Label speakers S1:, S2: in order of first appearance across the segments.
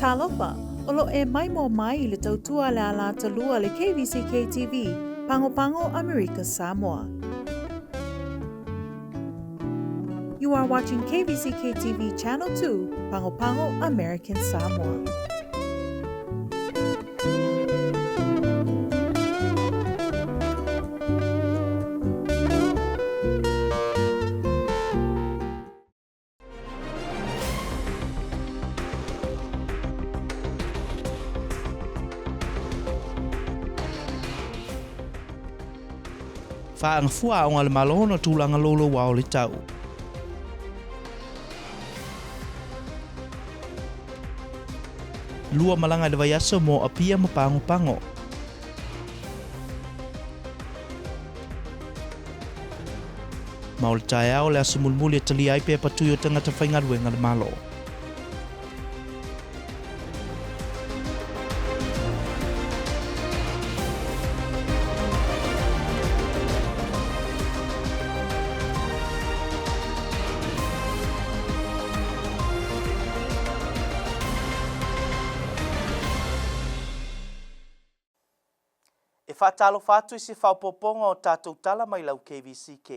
S1: Talofa, olo e mai mo mai le tautua le ala talua le KVCK TV, Pango Pango, America, Samoa. You are watching KVCK TV Channel 2, Pango Pango, American Samoa.
S2: Faang fua o ngale malo no tulanga lolo wa o le tau. Lua malanga le vaiaso mo apia mo pango pango. Maul tae au le asu mulmuli tali ai pe patu yo tangata whaingaru e ngale malo. E whaatalo whātui se whaupoponga o tātou tala mai lau KVCK.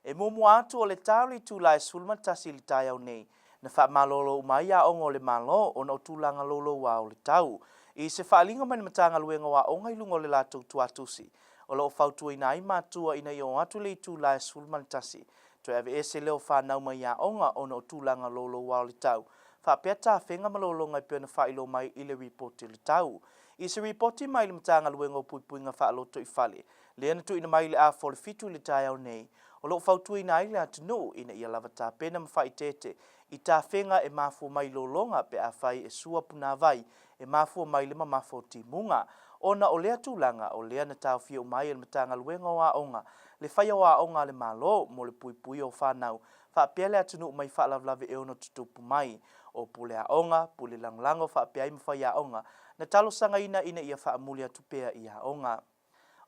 S2: E mumu atu o le tāuri tūlai sulma tasi li tai au nei. Na wha malolo umai a ongo le malo o na tūlanga lolo wa o le tau. I se whaalinga mani matanga luenga wa onga ilungo le lātou tuatusi. O lo whautua ina i mātua ina i o atu le tūlai sulma tasi. To ave e se leo whanau mai a onga o na tūlanga lolo wa o le tau. Whapeta whenga malolo ngai pēna whailo mai i le reporti le tau. I se reporti mai le matanga luenga o puipuinga whaaloto i whale. Le ana tu ina mai le a fole fitu le tai au nei. O lo whautua ina ai le atu no ina ia lava tā pena mawhai tete. I tā whenga e mafua mai lolonga pe a whai e sua puna vai. E mafua mai le mamafo ti munga. Ona o lea tūlanga o lea na tau fia o mai le matanga luenga o a onga. Le whai o a onga le malo mo le puipui o whanau. Whapea le atu no mai whaalavlave e ono tutupu mai. O pule a onga, pule langlango whapea i mawhai a onga. Na talo sanga ina ia whaamuli atu pea i a onga.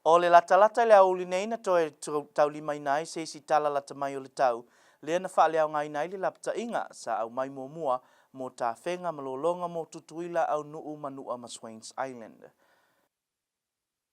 S2: O le lata le auli nei na toe tau lima inai se si tala lata mai o le tau. Lea na wha leo ngai nai le lapta inga sa au mai mua mo tā whenga malolonga mo tutuila au nuu manua ma Swains Island.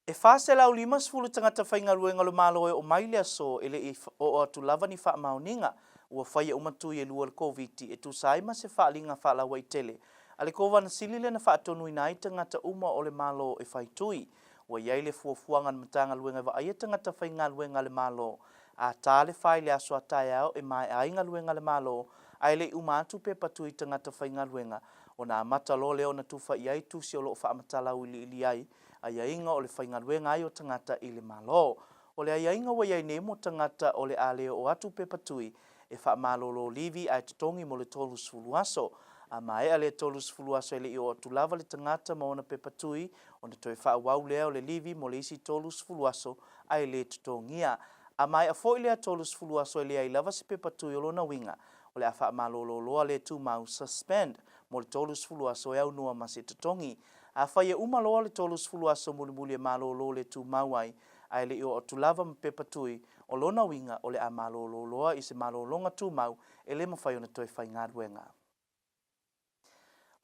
S2: E whase lau lima sfulu tangata whainga ruenga lo malo e o maile so ele i o atu lava ni wha maoninga ua whaia umatu i lua le COVID e tu saima se wha linga wha la waitele. Ale kova na silile na whaatonu inai tangata uma o le malo e whaitui. Wa iai le fuafuangan matanga luenga wa aia tangata whainga luenga le malo. A tā le whai le aso atai au e mai ainga luenga le malo. Ai le umatu pe patui tangata whainga luenga. O na amata lo leo na tuwha iai tusi o lo wha amatala uli ili ai. Aia inga o le whainga luenga ai o tangata i le malo. O le aia inga wa iai nemo tangata o le aleo o atu pe patui. E wha malolo livi ai tutongi mo le tolu sfulu aso. A mai ale tolu sfulu aso ele i o atu lava le tangata mo na pepatui o na toe wha wau lea o le livi mo le isi tolu sfulu aso ai le tutongia. A mai a foi lea tolu sfulu aso ele ai lava se pepatui o lona winga o le a wha malolo loa le tu mau suspend mo le tolu sfulu aso e au nua ma se tutongi. A whai e uma loa le tolu sfulu aso muli malolo le tu mau ai ai le i o atu lava ma pepatui o lona winga o le a malolo loa i se malolonga tu mau ele ma whai o na toe whai ngā ruenga.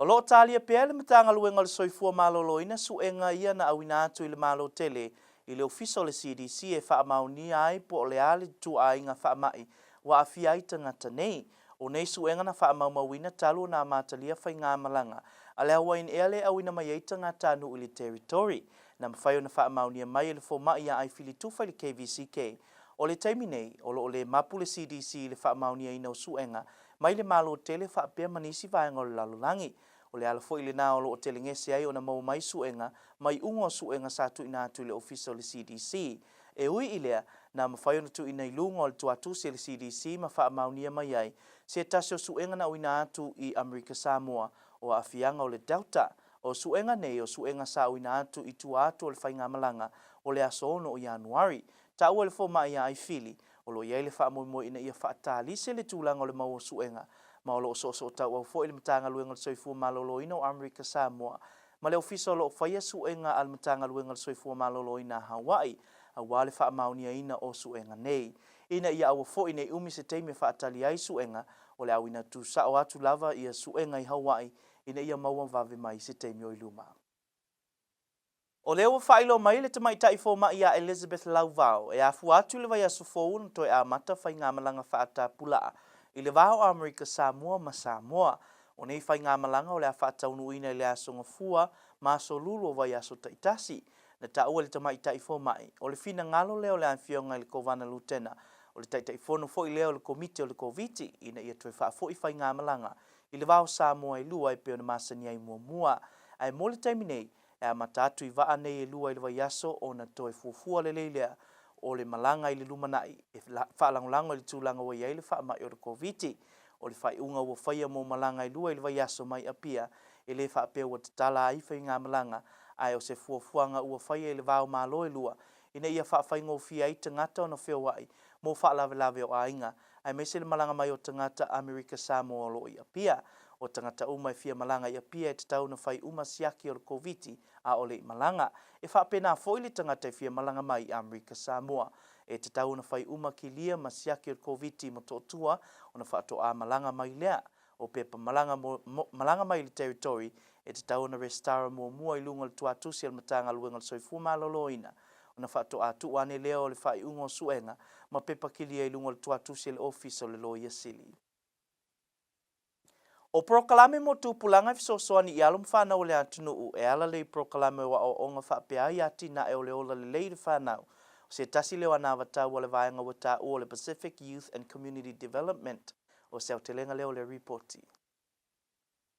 S2: O lo talia pea le matanga luenga le soifua malolo ina suenga ia na awina atu i le malo tele i le ofiso le CDC e wha mauni ai po o le ale tu a inga wha mai wa awhia i tangata nei. O nei suenga na wha maumawina talu na matalia whai ngā malanga. A le hawa in ele awina mai i tangata anu i le territory. Na mawhaio na wha mauni mai le fo mai a ai fili tuwhai le KVCK. O le taimi nei, o le mapu le CDC le wha mauni ai na suenga mai le malo tele wha pia manisi vaenga o le lalulangi. O le ala foi le nā o lo o tele ngese ai o na mau mai suenga, mai ungo suenga sa tu ina atu le official le CDC. E ui ilea, na mawhai ona tu ina ilungo le tuatusi le CDC ma wha maunia mai ai, se tasio suenga na uina atu i Amerika Samoa o afianga o le Delta. O suenga nei o suenga sa uina atu i tu atu o le whainga malanga o le aso ono o Januari. Ta ua le fo mai ai fili, o lo iai le wha moimo ina ia wha talise le tūlanga o le mau o suenga. Ma o lo so tau au fo i le matanga luenga le soifua malolo ina o Amerika Samoa. Ma le ofisa o lo whaia suenga al matanga luenga le soifua malolo ina Hawaii. A wale wha maunia ina o suenga nei. Ina ia awa fo i nei umi se teime wha atali ai suenga o le awina tu sao atu lava ia suenga i Hawaii ina ia maua vave mai se te mio iluma. O leo whailo mai le tamai tai fo mai a Elizabeth Lauvao e a fu atu le vai aso fōu na toi a mata whai ngā malanga whaata pula i le vao Amerika Samoa ma Samoa. O nei whai ngā malanga o le a whaata unuina i le aso ngafua ma so lulu o vai aso taitasi. Na ta ua le tamai tai fo mai. O le fina ngalo leo le anfionga i le kovana lutena. O le tai fono fo i leo le komite o le Kvzk ina ia toi wha fo i whai ngā malanga i le vao Samoa i lua i peo na masani ai mua. Ai mo le taimi nei e a matatu i waa nei e lua i le vaiaso o na toe fuafua le leilea o le malanga i le lumanai e whaalangolango i le tūlanga wa iei le wha mai o le Kvzk o le whai unga ua whaia mo malanga i lua i le vaiaso mai apia e le wha apea ua tatala ai whai ngā malanga ai o se fuafuanga ua whaia i le vao malo i lua ina ia wha whaingo fia i tangata o na whio wai mo wha lawe o ainga ai mese le malanga mai o tangata Amerika Samoa o lo i apia o tangata umai fia malanga i apia e te tau na whai uma siaki o le Kvzk a ole i malanga. E whapena foili tangata i fia malanga mai i Amerika Samoa. E te tau na whai uma ki lia ma siaki o le Kvzk mo tōtua o na whaato a malanga mai lea. O pepa malanga mai le territory e te tau na restara mua i lunga le tuatusi al matanga luenga le soifua maloloina. O na whaato a tuane lea o le whai unga o suenga ma pepa ki lia i lunga le tuatusi le office o le loia sili. O proklame mo tupulanga fisosoani i alum whanau le atunuu e ala lei proklame wa o onga whapea i ati na e ole ola le leire whanau. O se tasi leo ana watau o le vaenga wata o le Pacific Youth and Community Development o se telenga leo le reporti.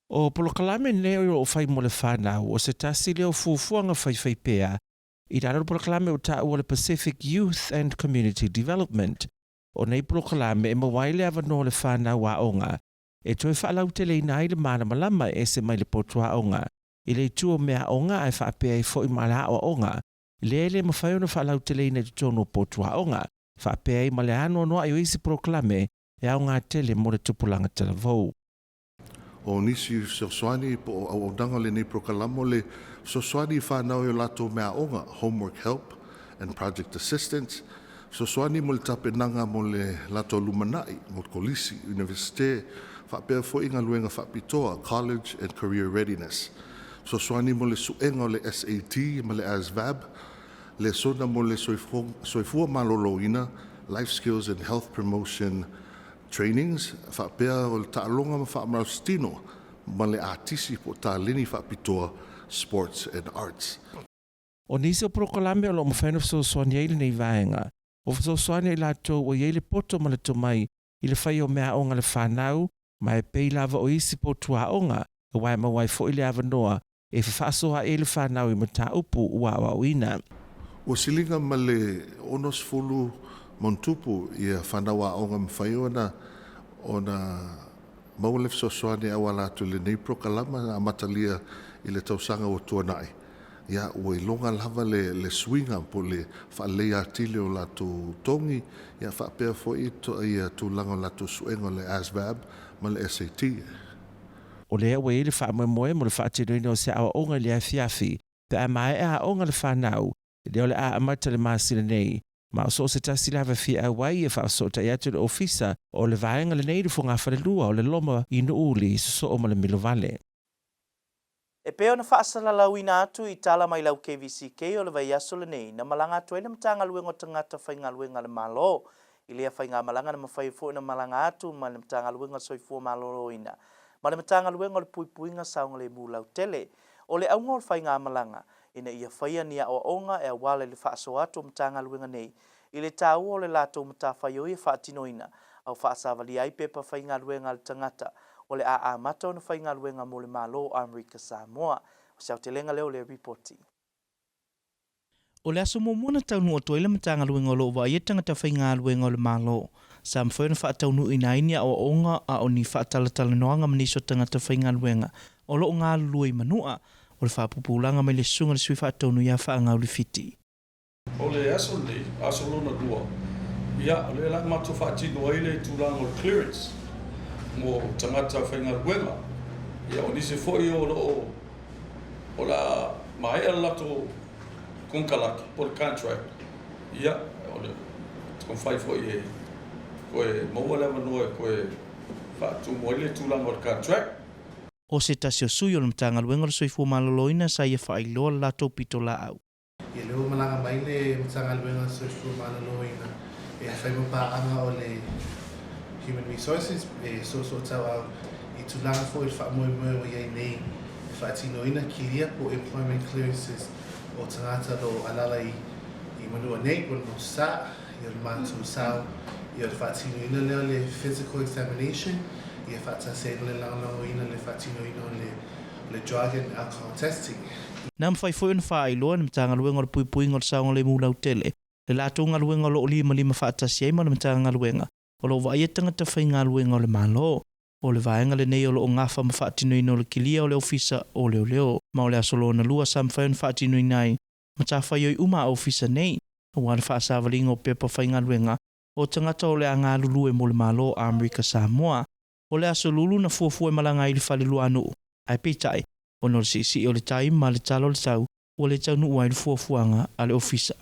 S3: O proklame leo o whai mo le whanau o se tasi leo fufuanga whai pea i raro proklame o ta o le Pacific Youth and Community Development o nei proklame e mawaile avano le whanau a onga e toi whaalau te lei nai le mana malama e se mai le potua onga. I le tuo mea onga ai whaapea i fo i mala o onga. Le ele mawhai ona whaalau te lei na tutono potua onga. Whaapea i male ano noa i o isi proklame e au ngā tele mo le tupulanga tala vau.
S4: O nisi soswani po au danga le nei proklamo le soswani whanau i lato mea onga, homework help and project assistance. Soswani mo le tapenanga mo le lato lumanai, mo kolisi, universite, whapea fo inga luenga whapitoa, college and career readiness. Soswani mo le suenga le SAT, mo le ASVAB, le sona mo le soifua maloloina, life skills and health promotion trainings, whapea o le taalonga ma whaamraustino, mo le artisi po ta lini whapitoa, sports and arts.
S3: O nisi o proklame o lo mawhaino soswani eile nei vaenga. O soswani e lato o eile poto ma le tomai i le whai o mea onga le whanau, ma e pei lava o isi potua onga, e wai mawai fo ili avanoa, e whaasoha e le whanau i mata upu ua wa uina.
S4: O silinga ma le onos fulu montupu i a whanawa onga mwhaiona o na maulef soswani awa latu le nei prokalama a matalia i le tausanga o tuanai. Ia ua i longa lava le swinga po le whaalei atile o latu tongi, ia whaapea fo i to ia tūlanga o latu suenga le ASVAB ma le SAT.
S3: O lea ua i le whaamoemoe mo le whaatinoina o se awa onga le a fiafi, pe a mai a onga le whanau, leo le a amata le maasina nei, ma o so se tasi lava fia awai e whaasota i atu le ofisa o le vaenga le nei rifo ngā whalelua o le loma i nuuli so o ma le milo vale.
S2: E peo na whaasala lauina atu i tala mai lau Kvzk o le vaiaso le nei na malanga atu e na matanga luenga o tangata whainga luenga le malo. I lea whainga malanga na mawhai fo na malanga atu ma le matanga luenga soifua malo ina. Ma le matanga luenga o le puipuinga saunga le mūlau tele. O le aunga o le whainga malanga ina ia whaia nia o onga e wale le whaaso atu o matanga luenga nei. I le tau o le lato mata whaio i whaatinoina au whaasawali ai pepa whainga luenga le tangata. O le a mata o na whainga luenga mo le malo Amerika Samoa. O se au te lenga leo le reporti. O le aso mōmona taunu o toile matanga luenga o lo wa ia tangata whainga luenga o le malo. Sa mwhaina whaataunu ina inia o onga a o ni whaatalatala noanga maniso tangata whainga luenga. O lo ngā lua manua. O le whaapupulanga mai le sunga le sui whaataunu ia whaanga uli fiti.
S5: O le aso nei, aso lona dua. Ia, o le la matu whaatino aile tūlanga o le clearance. Mo tangata whainga luenga. Ia, o nise foi o la maea lato kunkalaki, po le contract. Ia, o le kon whai foi e koe maua lewa noe koe whaatu moile tūlanga o le contract.
S2: o se tasi o sui o le matagaluega o le soifua malōlōina sa ia faailoa le latou pito la au.
S6: Ia leo malanga mai le matagaluega soifua malōlōina e fai mapaaga o le Human Resources so tauau I tulaga foʻi le faamoemoe ua iai nei e faatinoina kilia po employment clearances o tagata lo alala I manua nei o le motusā I o le matou sao I o le faatinoina lea le physical examination ia faatasena le lagolagoina le faatinoina o le drug and alcohol testing.
S2: Na mawhai foi na whaailoa na matagaluega o le puipuiga o le saoga le mulau tele. Le latou galuega o loo 5 faatasi ai ma le matagaluega o loo vaaia tagata faigaluega o le malo. O le vaenga le nei o loo ngafa ma faatinoina o le kilia o le ofisa o leo. Ma o le asolona lua sa mawhai na faatinoina ai. Ma tawhai oi uma ofisa nei. Ua le faasavalinga o pepa faigaluega o tagata o le agalulu e mo le malo a Amerika Samoa. O le asolulu na fuafua e malanga I le whalelua anuu. Ai pitai. O no si o le tai ma le talo le tau o le tau nuu ai le fuafuanga a le ofisa.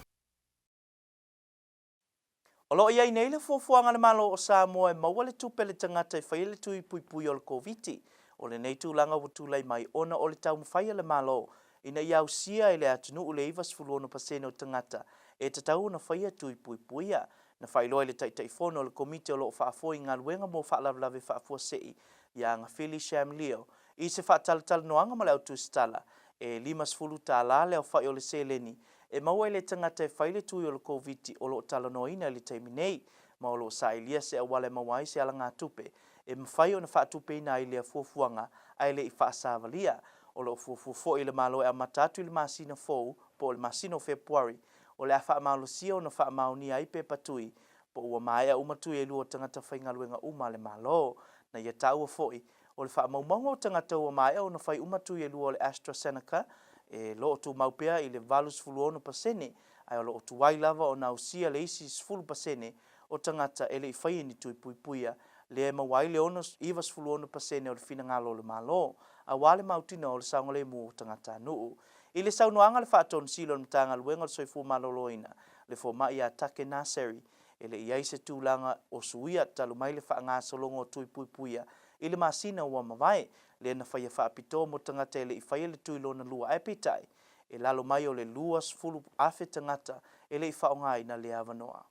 S2: O lo iai nei le fuafuanga le malo o Samoa e maua le tupe le tangata I whai le tui pui o le Kvzk. O le nei tūlanga watulai mai ona o le tau mwhai le malo. Ina iau sia le atunu u le ivas fuluono pasene o tangata e te tau na whai tui puia. Na whai loa le taitaifono o le komite o lo whaafoi ngā luenga mo whaalawlawe whaafua sei. Ia ngā Philly Shamleo. I se whaatalatal noanga ma le autu stala, e 5 tāla leo whai o le seleni, e maua le tangata e whai le tui o le Kvzk o lo tala noina le teimi nei, ma o lo sa ilia se awale mawai se ala ngā tupe, e mwhai o na whaatupe ina i lea fuafuanga, ai le I whaasavalia, o lo fuafuafo I le malo e a matatu I le masina fou, po le masino Februari, o le a whaamalo sia o na whaamao ai pe patui, po ua maea umatui e lua tangata whaingaluenga uma le malo, na ia taua foi, o le whaamaumongo o tangata ua maea o na whai umatui e lua o le AstraZeneca, e loo tu maupea I le valus fuluono pasene, ai o loo tu wailava o na usia le isi sfulu pasene, o tangata e le I whai ni tui puipuia, le e mawai le ono ivas fuluono pasene o le fina ngalo le malo, a wale mautina o le saunga le mu o tangata nuu. I le saunoanga le whaaton silo le mtanga luenga le soifu maloloina, le fo mai a take naseri, e le iai se tūlanga o suia talu mai le whaanga solongo tui puipuia, I le masina ua mawai, le na whaia whaapito mo tangata e le I whaia le tui lona lua epitai, e lalo mai o le lua sfulu afe tangata e le I whaongai na le avanoa.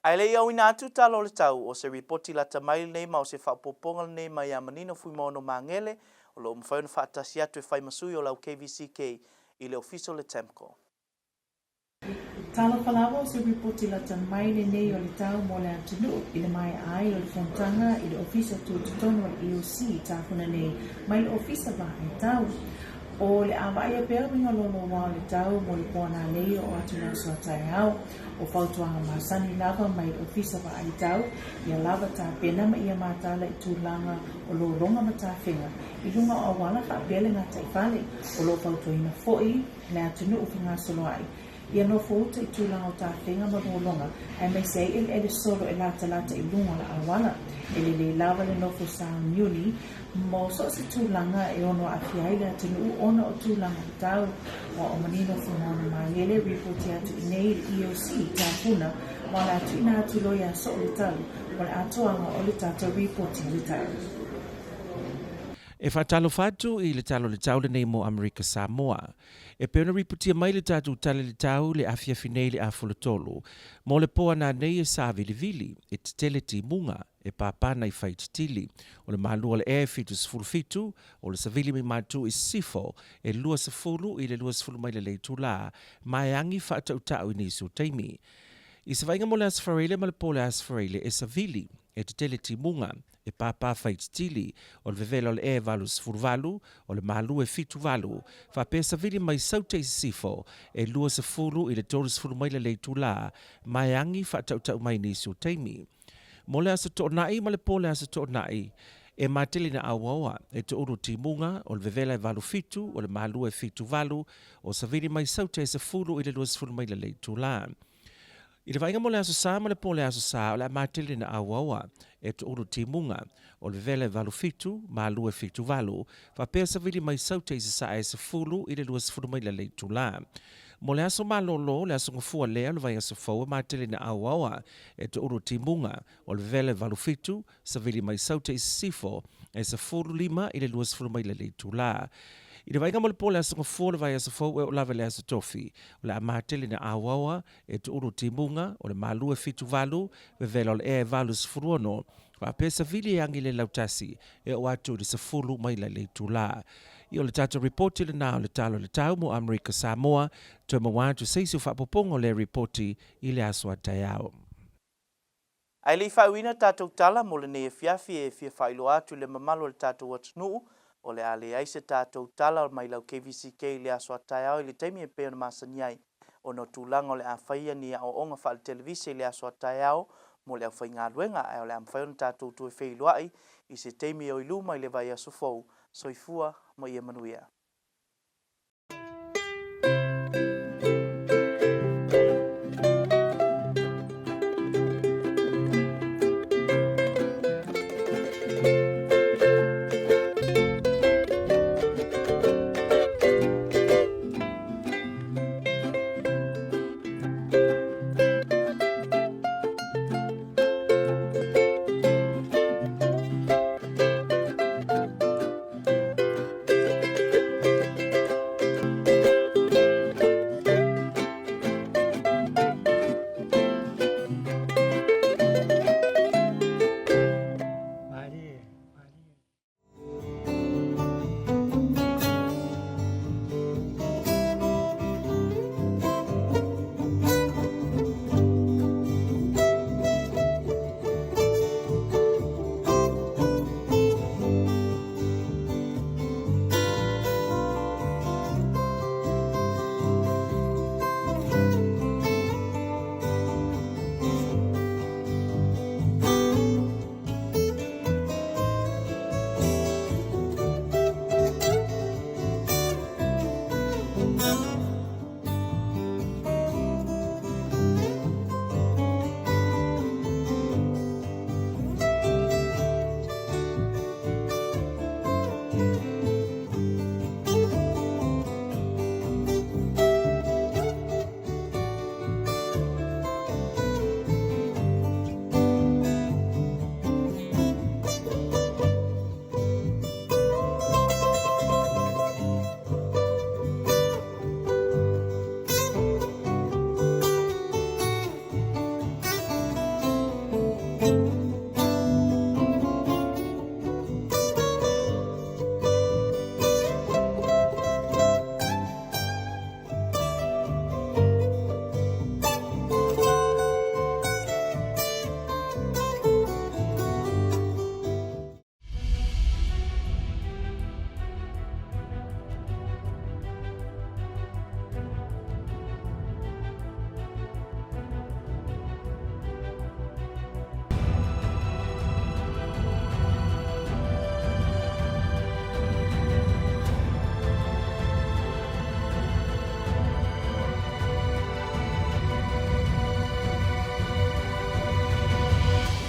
S2: Ai le iau ina atu talo le tau o se ripoti la tamai nei ma o se whaapoponga nei mai a manino fuimono mangele o lo mwhaiona whaatasi atu e whai masui o lau KVCK I le ofiso le Temco.
S1: Talo palawa o se ripoti la tamai le nei o le tau mo le atunu I le mai ai o le fontanga I le ofisa tu tutono o le EOC tāpuna nei mai le ofisa va e tau. O le awai e pēr minga lono wā le tau mo le pōna lei o atu na sua tai au o whautuanga masani lava mai ofisa wa ai tau ia lava tā pena ma ia mātala I tūlanga o lo ronga ma tā whenga I lunga o wala ka pēle ngā tai whale o lo whautuina foi le atunu o whinga solo ai ia no fōta I tūlanga o tā whenga ma lo longa ai mai sei ele solo e lata I lunga la awala ele le lava le nofo sa Niuni mo so se tūlanga e ono a fiai le atunu ona o tūlanga I tau o manino whanona mai ele ripoti atu I nei EOC tāpuna wala atu ina atu loia so o le tau wala atoanga o le tata ripoti le tau.
S3: E whatalo whatu I le talo le tau le nei mo Amerika Samoa. E peona ripotia mai le tatu tale le tau le afia finei le afolotolo. Mo le poa na nei e sa vili e te tele ti munga e papana I whaititili. O le malua le e fitu sfulfitu o le savili mi matu I sifo e lua safulu I le lua safulu mai le leitu la mai angi whaatau tau I nisu taimi. I se vainga mo le asfareile ma le po le asfareile e savili e te tele ti munga e papa whaititili o le vevela o le e valu sfurvalu o le malu e fitu valu fa pesa vili mai saute I sifo e lua safulu I le tolu sfulu mai le leitu la mai angi whaatau tau mai nisu taimi. Mo le asa to'onai ma le po le asa to'onai e matele na awaoa e te uru timunga o le vevela e valu fitu o le malu e fitu valu o sa vili mai saute e safulu I le lua sfulu mai le leitu la. I le vainga mo le aso sa ma le po le aso sa o le matili na awawa e to uru timunga o le vele valu fitu ma lue fitu valu fa pesa vili mai saute i sa e se fulu i le lua se fulu mai le leitu la. Mo le aso malolo le aso ngafua lea le vainga se fau matili na awawa e to uru timunga o le vele valu fitu sa vili mai saute i sifo e se fulu lima i le lua se fulu mai le leitu la. I le vainga mo le pole asa ngafua le vai asa fau e o lava le asa tofi. O le amatele na awawa e tu uru timunga o le malue fitu valu ve vela o le e valu sfuruono. Wa pesa vili e angi le lautasi e o atu le safulu mai la leitu la. I o le tata reporti le nao le talo le tau mo Amerika Samoa to mawatu seisi ufapopongo le reporti i le aswa tayao.
S2: Ai le whauina tātou tala mo le ne fiafi e fia whailo atu le mamalo le tātou atunuu o le ale aise tātou tala o mai lau KVCK le aso ataiao i le taimi e peo na masani ai o no tūlanga o le awhaia ni a o onga wha le televisi le aso ataiao mo le au whai ngā luenga ai o le amwhaio na tātou tue whailoai i se taimi o ilu mai le vai aso fau soifua mo ia manuia.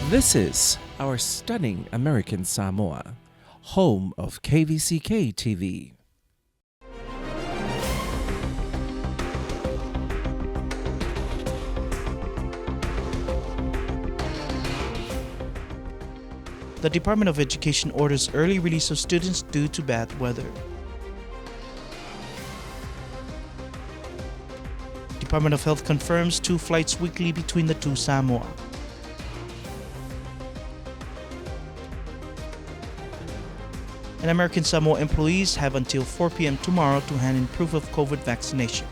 S3: This is our stunning American Samoa, home of KVCK TV.
S2: The Department of Education orders early release of students due to bad weather. Department of Health confirms 2 flights weekly between the two Samoa. And American Samoa employees have until 4 p.m. tomorrow to hand in proof of COVID vaccination.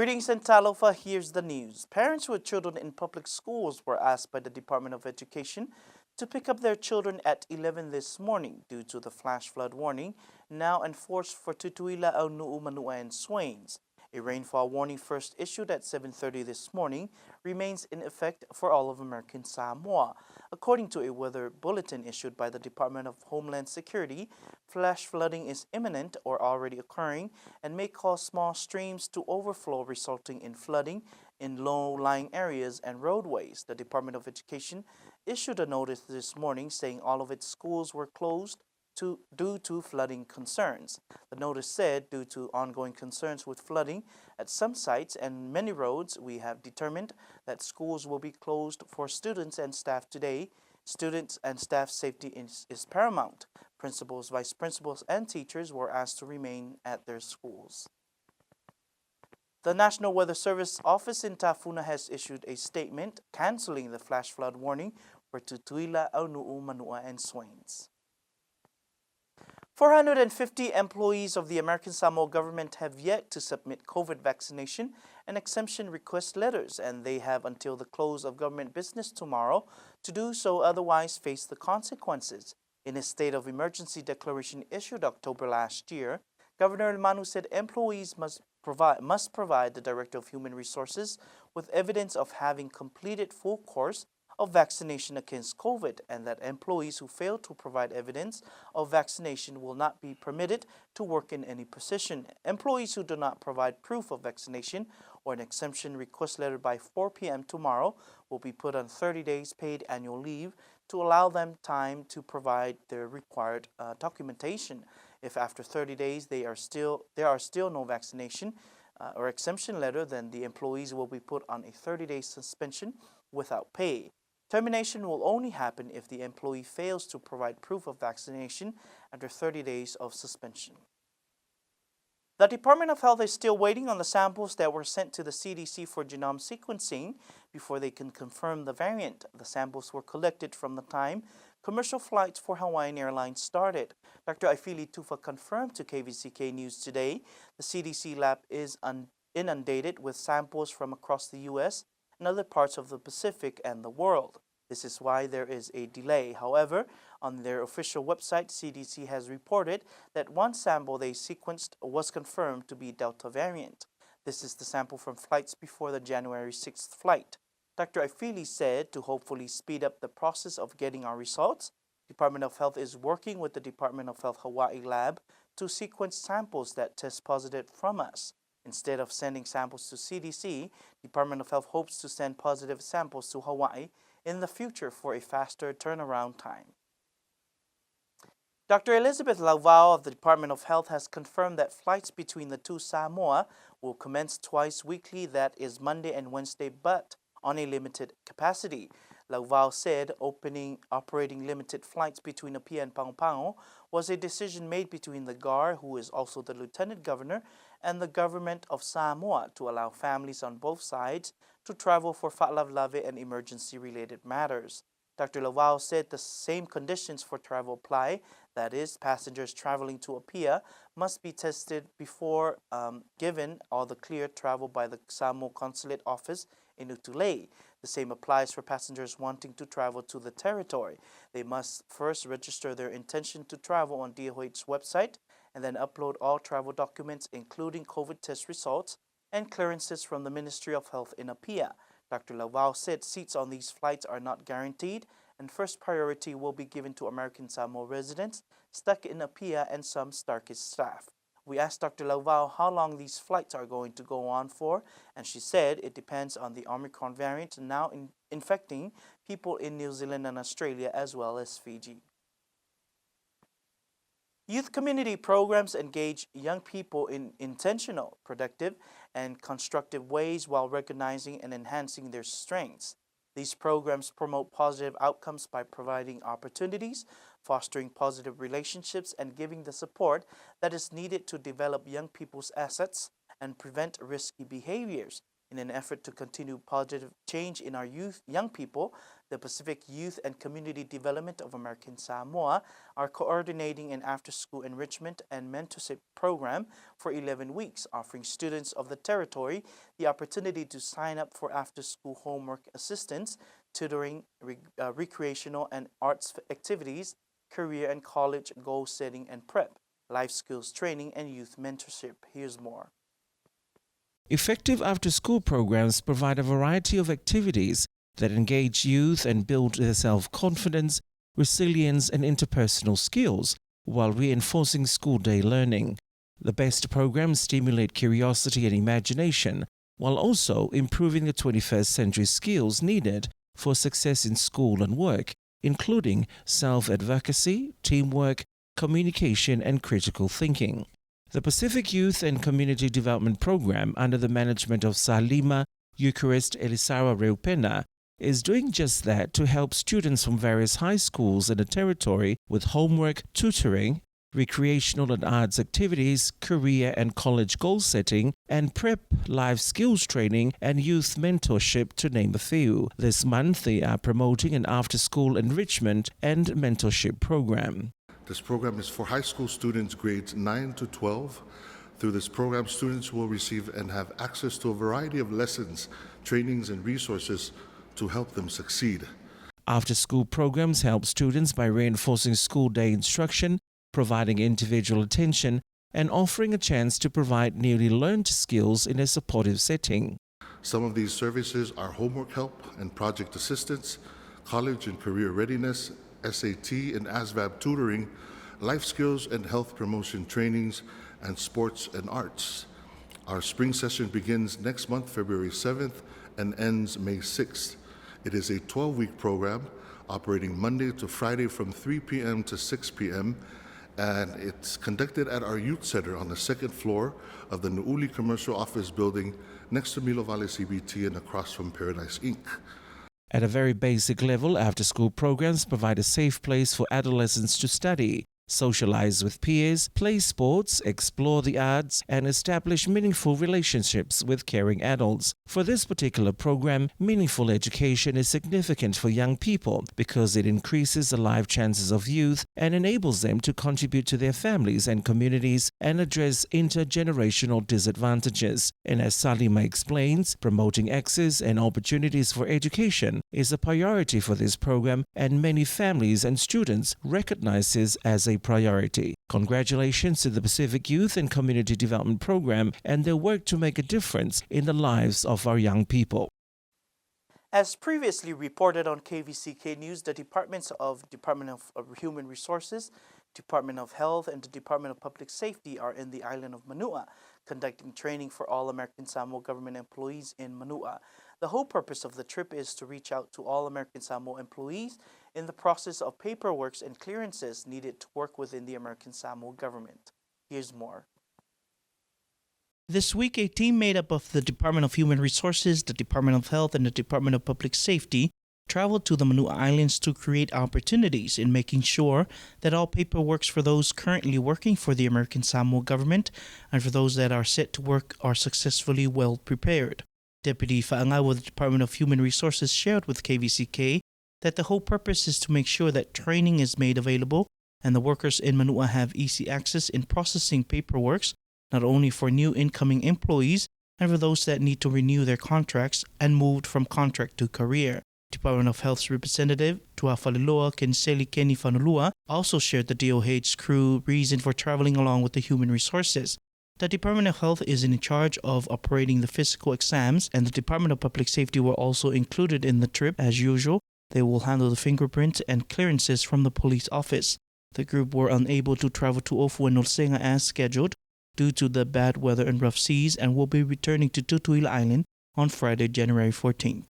S2: Greetings and talofa, here's the news. Parents with children in public schools were asked by the Department of Education to pick up their children at 11 this morning due to the flash flood warning now enforced for Tutuila, Aunuu, Manua, and Swains. A rainfall warning first issued at 7:30 this morning remains in effect for all of American Samoa. According to a weather bulletin issued by the Department of Homeland Security, flash flooding is imminent or already occurring and may cause small streams to overflow, resulting in flooding in low-lying areas and roadways. The Department of Education issued a notice this morning saying all of its schools were closed due to flooding concerns. The notice said, due to ongoing concerns with flooding at some sites and many roads, we have determined that schools will be closed for students and staff today. Students and staff safety is paramount. Principals, vice principals, and teachers were asked to remain at their schools. The National Weather Service office in Tafuna has issued a statement canceling the flash flood warning for Tutuila, Aunuu, Manua, and Swains. 450 employees of the American Samoa government have yet to submit COVID vaccination and exemption request letters, and they have until the close of government business tomorrow to do so, otherwise face the consequences. In a state of emergency declaration issued October last year, Governor Manu said employees must provide the Director of Human Resources with evidence of having completed full course of vaccination against COVID, and that employees who fail to provide evidence of vaccination will not be permitted to work in any position. Employees who do not provide proof of vaccination or an exemption request letter by 4 p.m. tomorrow will be put on 30 days paid annual leave to allow them time to provide their required documentation. If after 30 days there are still no vaccination or exemption letter, then the employees will be put on a 30-day suspension without pay. Termination will only happen if the employee fails to provide proof of vaccination after 30 days of suspension. The Department of Health is still waiting on the samples that were sent to the CDC for genome sequencing before they can confirm the variant. The samples were collected from the time commercial flights for Hawaiian Airlines started. Dr. Ifili Tufa confirmed to KVCK News today the CDC lab is inundated with samples from across the U.S. and other parts of the Pacific and the world. This is why there is a delay. However, on their official website, CDC has reported that one sample they sequenced was confirmed to be Delta variant. This is the sample from flights before the January 6th flight. Dr. Ifili said to hopefully speed up the process of getting our results, Department of Health is working with the Department of Health Hawaii lab to sequence samples that test positive from us. Instead of sending samples to CDC, Department of Health hopes to send positive samples to Hawaii in the future for a faster turnaround time. Dr. Elizabeth Lauvao of the Department of Health has confirmed that flights between the two Samoa will commence twice weekly, that is Monday and Wednesday, but on a limited capacity. Lauvao said operating limited flights between Apia and Pago was a decision made between the GAR, who is also the Lieutenant Governor, and the Government of Samoa to allow families on both sides to travel for fa'alavlave and emergency-related matters. Dr. Lauvao said the same conditions for travel apply, that is, passengers traveling to Apia must be tested before given all the clear travel by the Samoa Consulate Office in Utulei. The same applies for passengers wanting to travel to the territory. They must first register their intention to travel on DOH's website and then upload all travel documents, including COVID test results and clearances from the Ministry of Health in Apia. Dr. Lauvao said seats on these flights are not guaranteed, and first priority will be given to American Samoa residents stuck in Apia and some Starkist staff. We asked Dr. Lauvao how long these flights are going to go on for, and she said it depends on the Omicron variant now infecting people in New Zealand and Australia as well as Fiji. Youth community programs engage young people in intentional, productive, and constructive ways while recognizing and enhancing their strengths. These programs promote positive outcomes by providing opportunities, fostering positive relationships, and giving the support that is needed to develop young people's assets and prevent risky behaviors. In an effort to continue positive change in our young people, The Pacific Youth and Community Development of American Samoa are coordinating an after-school enrichment and mentorship program for 11 weeks, offering students of the territory the opportunity to sign up for after-school homework assistance, tutoring, recreational and arts activities, career and college goal setting and prep, life skills training, and youth mentorship. Here's more.
S3: Effective after-school programs provide a variety of activities that engage youth and build their self-confidence, resilience, and interpersonal skills while reinforcing school day learning. The best programs stimulate curiosity and imagination while also improving the 21st century skills needed for success in school and work, including self-advocacy, teamwork, communication, and critical thinking. The Pacific Youth and Community Development Program, under the management of Salima Eucharist Elisara Reupena, is doing just that to help students from various high schools in the territory with homework, tutoring, recreational and arts activities, career and college goal setting, and prep, life skills training, and youth mentorship, to name a few. This month, they are promoting an after-school enrichment and mentorship program.
S4: This program is for high school students grades 9 to 12. Through this program, students will receive and have access to a variety of lessons, trainings, and resources to help them succeed.
S3: After-school programs help students by reinforcing school day instruction, providing individual attention, and offering a chance to provide newly learned skills in a supportive setting.
S4: Some of these services are homework help and project assistance, college and career readiness, SAT and ASVAB tutoring, life skills and health promotion trainings, and sports and arts. Our spring session begins next month, February 7th, and ends May 6th. It is a 12-week program operating Monday to Friday from 3 p.m. to 6 p.m., and it's conducted at our youth center on the second floor of the Nu'uli Commercial Office building next to Milo Valley CBT and across from Paradise Inc.
S3: At a very basic level, after-school programs provide a safe place for adolescents to study, socialize with peers, play sports, explore the arts, and establish meaningful relationships with caring adults. For this particular program, meaningful education is significant for young people because it increases the life chances of youth and enables them to contribute to their families and communities and address intergenerational disadvantages. And as Salima explains, promoting access and opportunities for education is a priority for this program, and many families and students recognize this as a priority. Congratulations to the Pacific Youth and Community Development Program and their work to make a difference in the lives of our young people.
S2: As previously reported on KVCK News, the Department of Human Resources, Department of Health, and the Department of Public Safety are in the island of Manua, conducting training for all American Samoa government employees in Manua. The whole purpose of the trip is to reach out to all American Samoa employees in the process of paperwork and clearances needed to work within the American Samoa government. Here's more. This week, a team made up of the Department of Human Resources, the Department of Health, and the Department of Public Safety traveled to the Manua Islands to create opportunities in making sure that all paperwork for those currently working for the American Samoa government and for those that are set to work are successfully well prepared. Deputy Fa'anga with the Department of Human Resources shared with KVCK that the whole purpose is to make sure that training is made available and the workers in Manua have easy access in processing paperwork, not only for new incoming employees and for those that need to renew their contracts and moved from contract to career. Department of Health's representative, Tuafaliloa Kenseli Kenny Fanulua, also shared the DOH crew reason for traveling along with the Human Resources. The Department of Health is in charge of operating the physical exams, and the Department of Public Safety were also included in the trip. As usual, they will handle the fingerprints and clearances from the police office. The group were unable to travel to Ofu and Nolsenga as scheduled due to the bad weather and rough seas and will be returning to Tutuila Island on Friday, January 14th.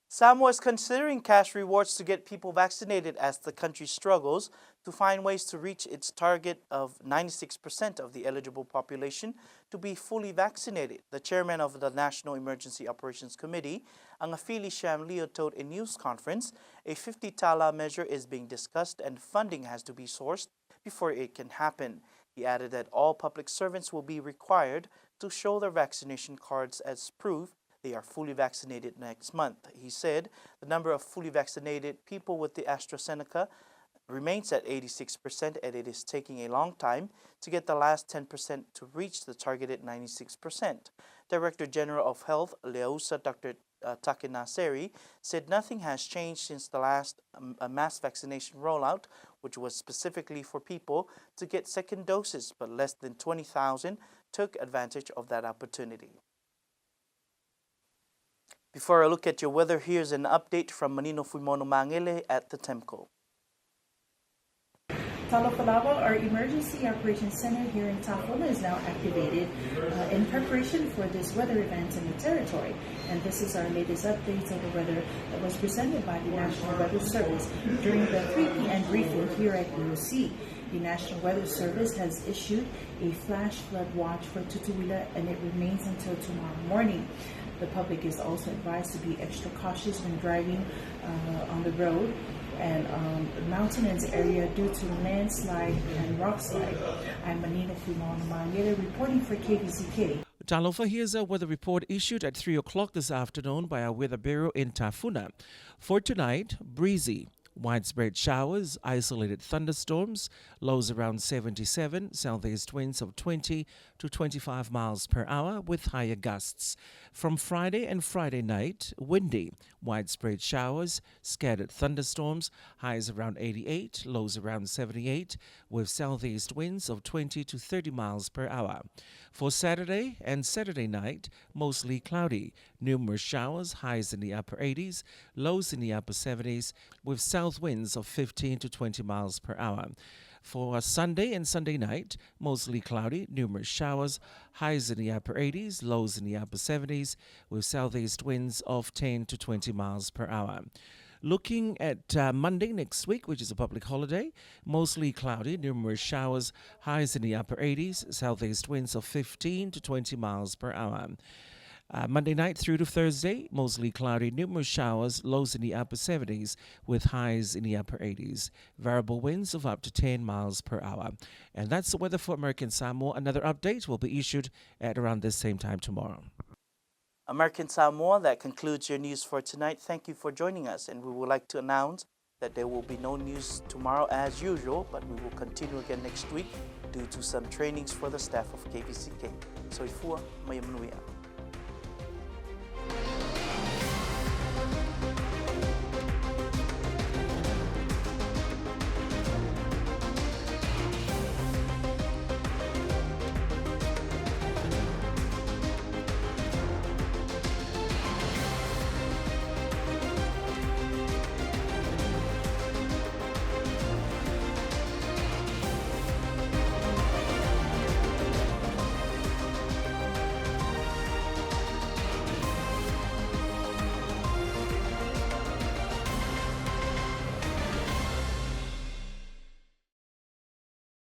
S2: Samoa is considering cash rewards to get people vaccinated as the country struggles to find ways to reach its target of 96% of the eligible population to be fully vaccinated. The chairman of the National Emergency Operations Committee, Angafili Sham Leo, told a news conference a 50 tala measure is being discussed and funding has to be sourced before it can happen. He added that all public servants will be required to show their vaccination cards as proof they are fully vaccinated next month. He said the number of fully vaccinated people with the AstraZeneca remains at 86%, and it is taking a long time to get the last 10% to reach the targeted 96%. Director General of Health, Leausa Dr. Take Naseri, said nothing has changed since the last mass vaccination rollout, which was specifically for people to get second doses, but less than 20,000 took advantage of that opportunity. Before I look at your weather, here's an update from Manino Fuimono Mangele at the Temco.
S1: Talofalava, our Emergency Operations Center here in Tafuna, is now activated in preparation for this weather event in the territory. And this is our latest updates of the weather that was presented by the National Weather Service during the 3 p.m. briefing here at EOC. The National Weather Service has issued a flash flood watch for Tutuila, and it remains until tomorrow morning. The public is also advised to be extra cautious when driving on the road and mountainous area due to landslide and rock slide. I'm Manino Fuimono Mangele reporting for KVCK.
S3: Talofa, here's a weather report issued at 3 o'clock this afternoon by our Weather Bureau in Tafuna. For tonight, breezy. Widespread showers, isolated thunderstorms, lows around 77, southeast winds of 20 to 25 miles per hour with higher gusts. From Friday and Friday night, windy, widespread showers, scattered thunderstorms, highs around 88, lows around 78 with southeast winds of 20 to 30 miles per hour. For Saturday and Saturday night, mostly cloudy, numerous showers, highs in the upper 80s, lows in the upper 70s with south winds of 15 to 20 miles per hour. For Sunday and Sunday night, mostly cloudy, numerous showers, highs in the upper 80s, lows in the upper 70s, with southeast winds of 10 to 20 miles per hour. Looking at Monday next week, which is a public holiday, mostly cloudy, numerous showers, highs in the upper 80s, southeast winds of 15 to 20 miles per hour. Monday night through to Thursday, mostly cloudy, numerous showers, lows in the upper 70s with highs in the upper 80s. Variable winds of up to 10 miles per hour. And that's the weather for American Samoa. Another update will be issued at around this same time tomorrow.
S2: American Samoa, that concludes your news for tonight. Thank you for joining us, and we would like to announce that there will be no news tomorrow as usual, but we will continue again next week due to some trainings for the staff of KVCK. So ifua, mayamanuia.